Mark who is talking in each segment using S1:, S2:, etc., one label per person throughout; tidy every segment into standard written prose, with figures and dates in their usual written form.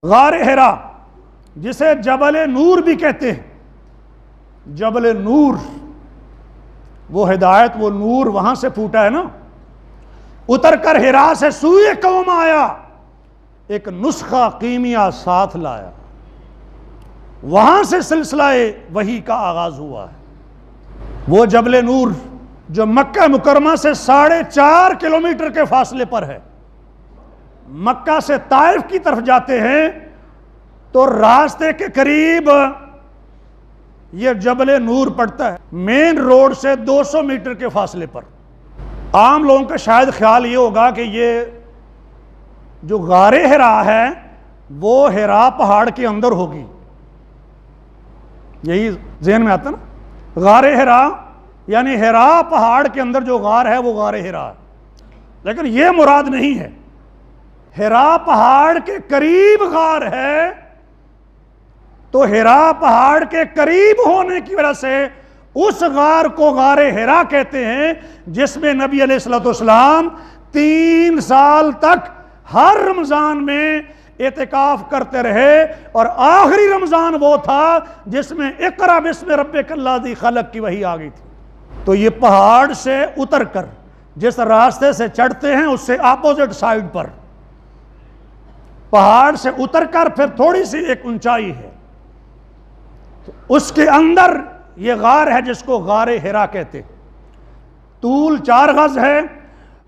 S1: غار حرا جسے جبل نور بھی کہتے ہیں، جبل نور، وہ ہدایت، وہ نور وہاں سے پھوٹا ہے نا، اتر کر حرا سے سوئے قوم آیا، ایک نسخہ کیمیا ساتھ لایا، وہاں سے سلسلہ وحی کا آغاز ہوا ہے۔ وہ جبل نور جو مکہ مکرمہ سے 4.5 کلومیٹر کے فاصلے پر ہے، مکہ سے طائف کی طرف جاتے ہیں تو راستے کے قریب یہ جبل نور پڑتا ہے، مین روڈ سے 200 میٹر کے فاصلے پر۔ عام لوگوں کا شاید خیال یہ ہوگا کہ یہ جو غار حرا ہے وہ حرا پہاڑ کے اندر ہوگی، یہی ذہن میں آتا نا، غار حرا یعنی حرا پہاڑ کے اندر جو غار ہے وہ غار حرا ہے، لیکن یہ مراد نہیں ہے۔ حرا پہاڑ کے قریب غار ہے، تو حرا پہاڑ کے قریب ہونے کی وجہ سے اس غار کو غار حرا کہتے ہیں، جس میں نبی علیہ السلام 3 سال تک ہر رمضان میں اعتکاف کرتے رہے، اور آخری رمضان وہ تھا جس میں اقرأ بسم ربک الذی خلق کی وحی آ گئی تھی۔ تو یہ پہاڑ سے اتر کر جس راستے سے چڑھتے ہیں اس سے اپوزٹ سائیڈ پر، پہاڑ سے اتر کر پھر تھوڑی سی ایک اونچائی ہے، اس کے اندر یہ غار ہے جس کو غار حرا کہتے ہیں۔ طول 4 گز ہے،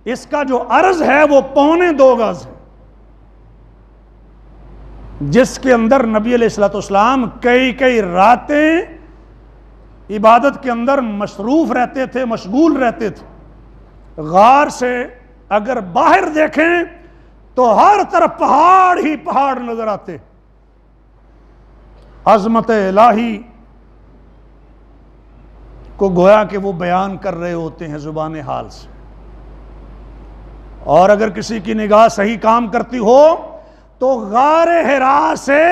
S1: اس کا جو عرض ہے وہ 2.25 گز ہے، جس کے اندر نبی علیہ السلام کئی راتیں عبادت کے اندر مصروف رہتے تھے، مشغول رہتے تھے۔ غار سے اگر باہر دیکھیں تو ہر طرف پہاڑ ہی پہاڑ نظر آتے، عظمت الہی کو گویا کہ وہ بیان کر رہے ہوتے ہیں زبان حال سے۔ اور اگر کسی کی نگاہ صحیح کام کرتی ہو تو غار حرا سے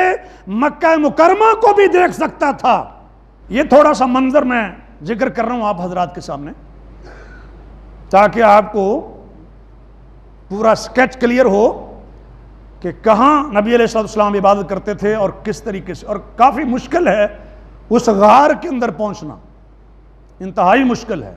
S1: مکہ مکرمہ کو بھی دیکھ سکتا تھا۔ یہ تھوڑا سا منظر میں ذکر کر رہا ہوں آپ حضرات کے سامنے، تاکہ آپ کو پورا سکیچ کلیئر ہو کہ کہاں نبی علیہ السلام عبادت کرتے تھے اور کس طریقے سے۔ اور کافی مشکل ہے اس غار کے اندر پہنچنا، انتہائی مشکل ہے۔